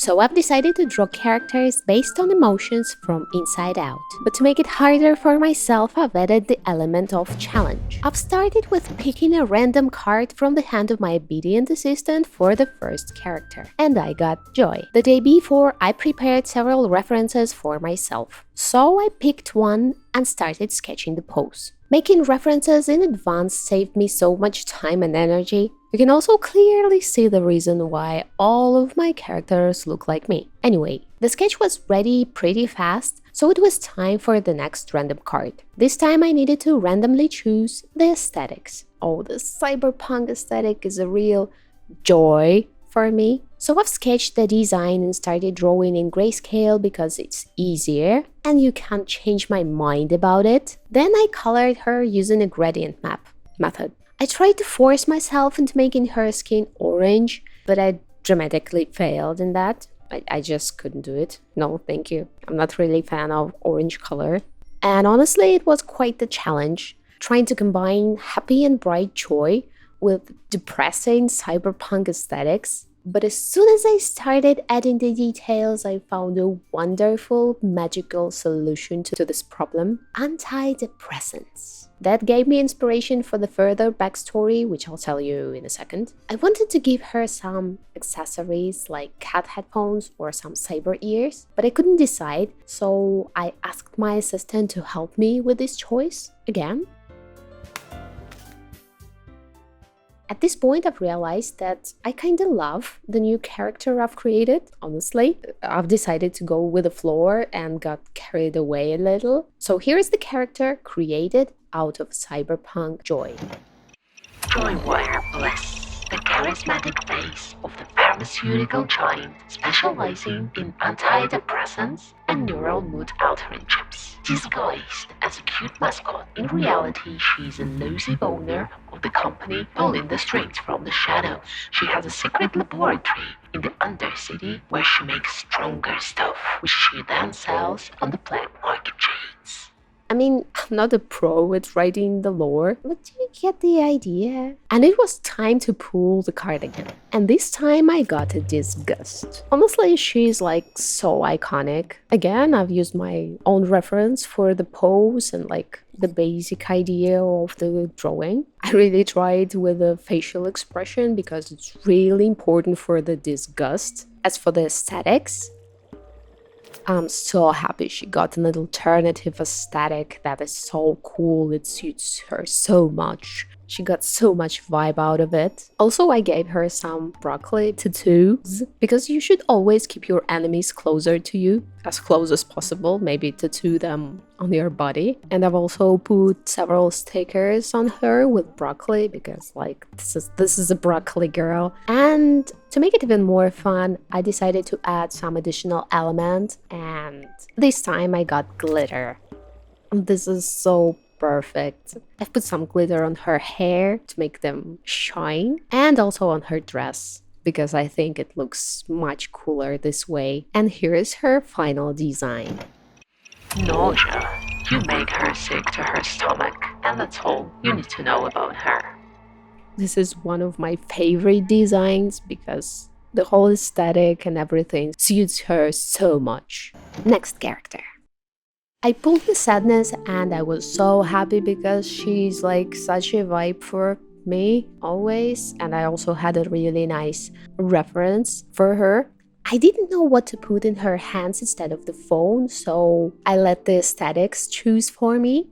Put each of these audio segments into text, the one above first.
So I've decided to draw characters based on emotions from inside out. But to make it harder for myself, I've added the element of challenge. I've started with picking a random card from the hand of my obedient assistant for the first character. And I got Joy. The day before, I prepared several references for myself. So I picked one and started sketching the pose. Making references in advance saved me so much time and energy. You can also clearly see the reason why all of my characters look like me. Anyway, the sketch was ready pretty fast, so it was time for the next random card. This time I needed to randomly choose the aesthetics. Oh, the cyberpunk aesthetic is a real joy for me. So I've sketched the design and started drawing in grayscale because it's easier and you can't change my mind about it. Then I colored her using a gradient method. I tried to force myself into making her skin orange, but I dramatically failed in that. I just couldn't do it. No, thank you. I'm not really a fan of orange color. And honestly, it was quite the challenge, trying to combine happy and bright joy with depressing cyberpunk aesthetics. But as soon as I started adding the details, I found a wonderful, magical solution to this problem: antidepressants. That gave me inspiration for the further backstory, which I'll tell you in a second. I wanted to give her some accessories like cat headphones or some saber ears, but I couldn't decide, so I asked my assistant to help me with this choice again. At this point, I've realized that I kinda love the new character I've created, honestly. I've decided to go with the flow and got carried away a little. So here's the character created out of cyberpunk Joy. Joy Wire Bliss, the charismatic face of the pharmaceutical giant specializing in antidepressants and neural mood altering chips. Disguised as a cute mascot, in reality she's a elusive owner of the company pulling the strings from the shadows. She has a secret laboratory in the Undercity where she makes stronger stuff, which she then sells on the black market chains. I mean, I'm not a pro at writing the lore, but you get the idea. And it was time to pull the card again. And this time I got a Disgust. Honestly, she's like so iconic. Again, I've used my own reference for the pose and like the basic idea of the drawing. I really tried with a facial expression because it's really important for the Disgust. As for the aesthetics, I'm so happy she got an alternative aesthetic that is so cool. It suits her so much. She got so much vibe out of it. Also, I gave her some broccoli tattoos because you should always keep your enemies closer to you, as close as possible, maybe tattoo them on your body. And I've also put several stickers on her with broccoli because like this is a broccoli girl. And to make it even more fun, I decided to add some additional element, and this time I got glitter. This is so perfect. I've put some glitter on her hair to make them shine, and also on her dress because I think it looks much cooler this way. And here is her final design. Nausea. You make her sick to her stomach, and that's all you need to know about her. This is one of my favorite designs because the whole aesthetic and everything suits her so much. Next character. I pulled the sadness and I was so happy because she's like such a vibe for me always, and I also had a really nice reference for her. I didn't know what to put in her hands instead of the phone, so I let the aesthetics choose for me.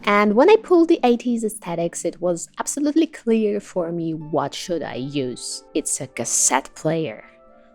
And when I pulled the 80s aesthetics, it was absolutely clear for me what should I use. It's a cassette player.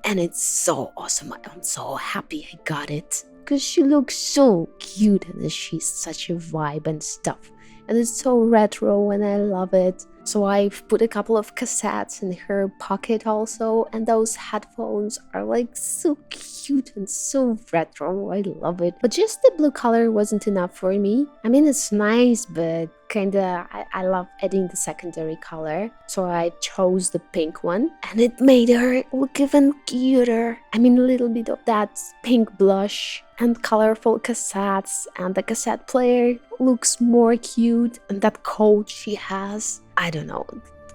And it's so awesome. I'm so happy I got it. Because she looks so cute and she's such a vibe and stuff. And it's so retro and I love it. So I've put a couple of cassettes in her pocket also, and those headphones are like so cute and so retro. I love it. But just the blue color wasn't enough for me. I mean, it's nice, but kinda I love adding the secondary color. So I chose the pink one, and it made her look even cuter. I mean, a little bit of that pink blush and colorful cassettes, and the cassette player looks more cute, and that coat she has, I don't know,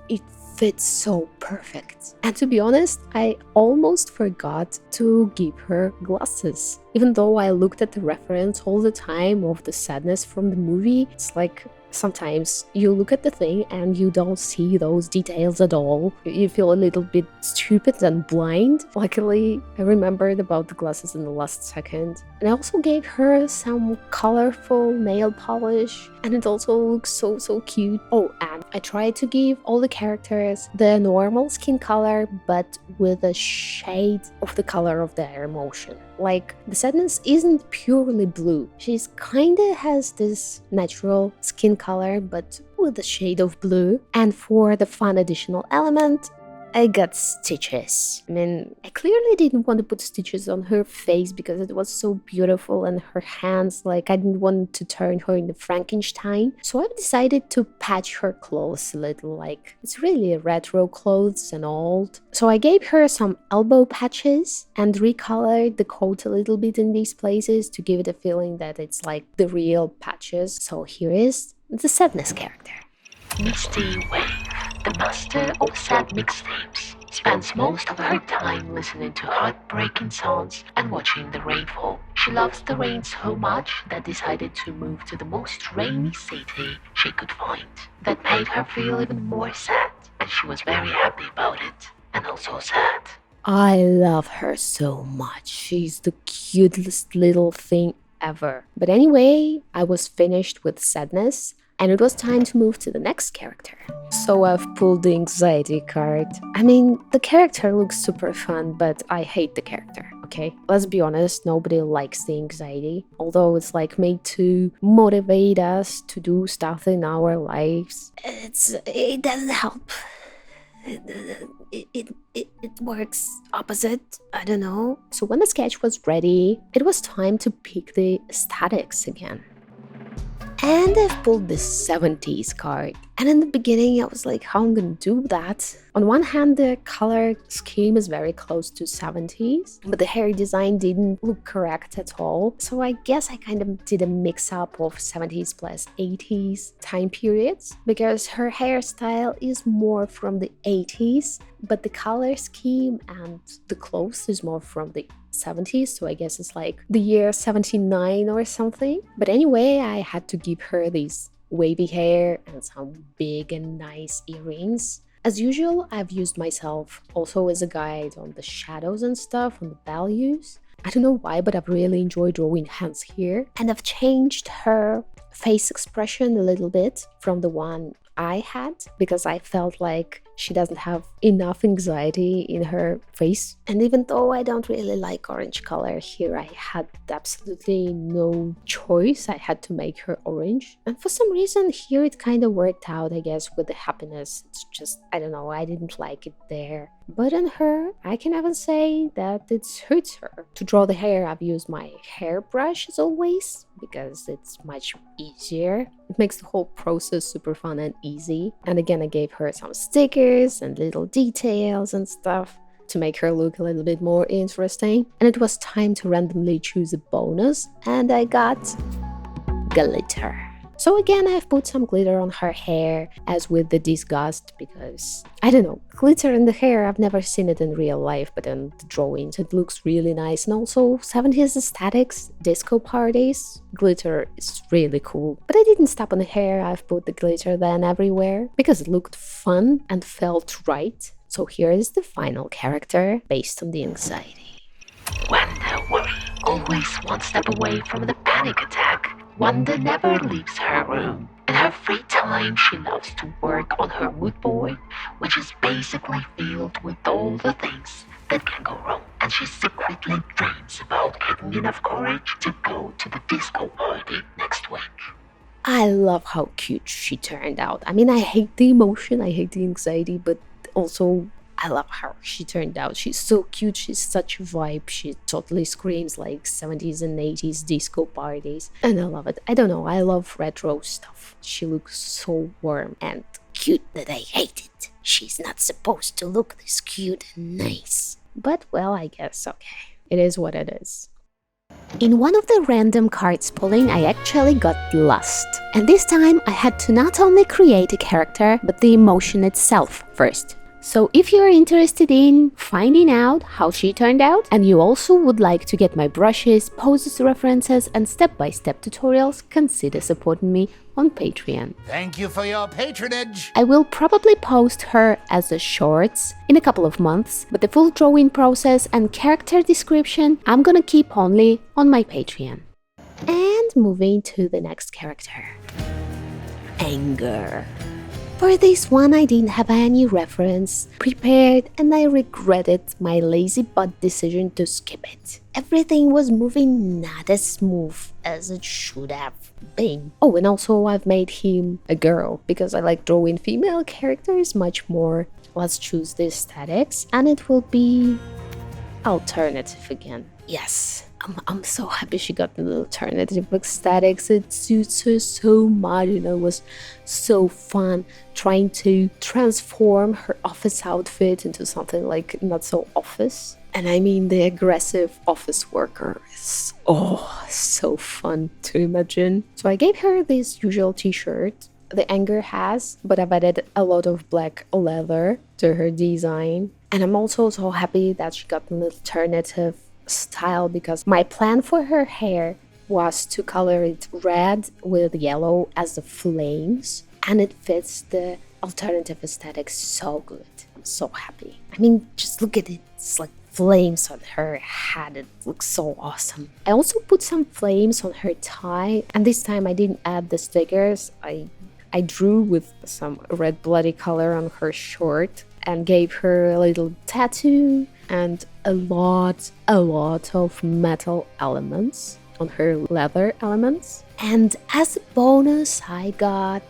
it's fits so perfect. And to be honest, I almost forgot to give her glasses. Even though I looked at the reference all the time of the sadness from the movie, it's like sometimes you look at the thing and you don't see those details at all. You feel a little bit stupid and blind. Luckily, I remembered about the glasses in the last second. And I also gave her some colorful nail polish, and it also looks so cute. Oh, and I tried to give all the characters the normal skin color, but with a shade of the color of their emotion. Like, the sadness isn't purely blue. She's kinda has this natural skin color, but with a shade of blue. And for the fun additional element, I got stitches. I mean, I clearly didn't want to put stitches on her face because it was so beautiful, and her hands, like, I didn't want to turn her into Frankenstein. So I decided to patch her clothes a little, like, it's really retro clothes and old. So I gave her some elbow patches and recolored the coat a little bit in these places to give it a feeling that it's like the real patches. So here is the sadness character. Misty Wave, the master of sad mixtapes, spends most of her time listening to heartbreaking songs and watching the rainfall. She loves the rain so much that decided to move to the most rainy city she could find. That made her feel even more sad, and she was very happy about it, and also sad. I love her so much. She's the cutest little thing ever. But anyway, I was finished with sadness, and it was time to move to the next character. So I've pulled the anxiety card. I mean, the character looks super fun, but I hate the character, okay? Let's be honest, nobody likes the anxiety. Although it's like made to motivate us to do stuff in our lives, it doesn't help. It works opposite. I don't know. So when the sketch was ready, it was time to pick the aesthetics again. And I've pulled this 70s card. And in the beginning, I was like, how am I gonna do that? On one hand, the color scheme is very close to 70s, but the hair design didn't look correct at all. So I guess I kind of did a mix up of 70s plus 80s time periods, because her hairstyle is more from the 80s, but the color scheme and the clothes is more from the 70s, so I guess it's like the year 79 or something. But anyway, I had to give her these wavy hair and some big and nice earrings. As usual, I've used myself also as a guide on the shadows and stuff, on the values. I don't know why, but I've really enjoyed drawing hands here. And I've changed her face expression a little bit from the one I had, because I felt like she doesn't have enough anxiety in her face. And even though I don't really like orange color, here I had absolutely no choice. I had to make her orange. And for some reason here it kind of worked out, I guess, with the happiness. It's just, I don't know, I didn't like it there. But on her, I can even say that it suits her. To draw the hair, I've used my hairbrush as always, because it's much easier. It makes the whole process super fun and easy. And again, I gave her some stickers and little details and stuff to make her look a little bit more interesting. And it was time to randomly choose a bonus, and I got glitter. So again, I've put some glitter on her hair, as with the Disgust, because, I don't know, glitter in the hair, I've never seen it in real life, but in the drawings it looks really nice. And also 70s aesthetics, disco parties, glitter is really cool. But I didn't stop on the hair, I've put the glitter then everywhere, because it looked fun and felt right. So here is the final character based on the anxiety. Wanda worry, always one step away from the panic attack. Wanda never leaves her room. In her free time, she loves to work on her mood board, which is basically filled with all the things that can go wrong. And she secretly dreams about getting enough courage to go to the disco party next week. I love how cute she turned out. I mean, I hate the emotion, I hate the anxiety, but also I love how she turned out. She's so cute, she's such a vibe. She totally screams like 70s and 80s disco parties. And I love it. I don't know, I love retro stuff. She looks so warm and cute that I hate it. She's not supposed to look this cute and nice. But well, I guess okay. It is what it is. In one of the random cards pulling, I actually got lost. And this time I had to not only create a character, but the emotion itself first. So if you're interested in finding out how she turned out, and you also would like to get my brushes, poses, references, and step-by-step tutorials, consider supporting me on Patreon. Thank you for your patronage. I will probably post her as a shorts in a couple of months, but the full drawing process and character description I'm gonna keep only on my Patreon. And moving to the next character. Anger. For this one, I didn't have any reference prepared and I regretted my lazy butt decision to skip it. Everything was moving not as smooth as it should have been. Oh, and also I've made him a girl because I like drawing female characters much more. Let's choose the aesthetics and it will be alternative again. Yes. I'm so happy she got an alternative aesthetics. It suits her so much, and it was so fun trying to transform her office outfit into something like not so office. And I mean the aggressive office worker is so fun to imagine. So I gave her this usual t-shirt the Anger has, but I've added a lot of black leather to her design. And I'm also so happy that she got an alternative style because my plan for her hair was to color it red with yellow as the flames, and it fits the alternative aesthetic so good. I'm so happy. I mean, just look at it. It's like flames on her head. It looks so awesome. I also put some flames on her tie, and this time I didn't add the stickers. I drew with some red bloody color on her short and gave her a little tattoo and a lot of metal elements on her leather elements. And as a bonus, I got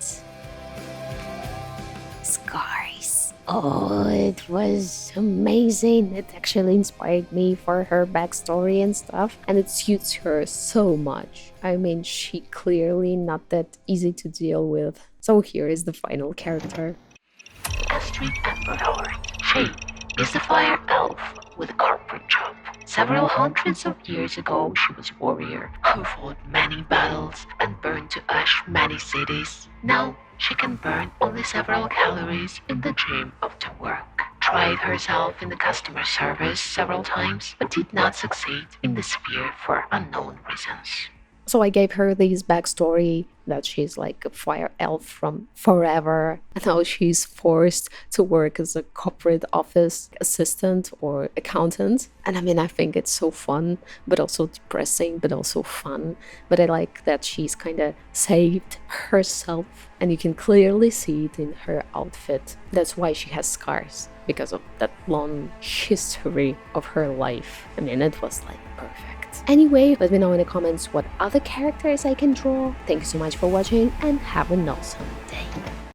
scars. Oh, it was amazing. It actually inspired me for her backstory and stuff, and it suits her so much. I mean, she clearly not that easy to deal with. So here is the final character. Astrid Emperor. She is the fire elf with a corporate job. Several hundreds of years ago, she was a warrior who fought many battles and burned to ash many cities. Now, she can burn only several calories in the gym after work. Tried herself in the customer service several times, but did not succeed in the sphere for unknown reasons. So I gave her this backstory that she's like a fire elf from forever, and now she's forced to work as a corporate office assistant or accountant. And I mean, I think it's so fun, but also depressing, but also fun. But I like that she's kind of saved herself, and you can clearly see it in her outfit. That's why she has scars, because of that long history of her life. I mean, it was like perfect. Anyway, let me know in the comments what other characters I can draw. Thank you so much for watching and have an awesome day.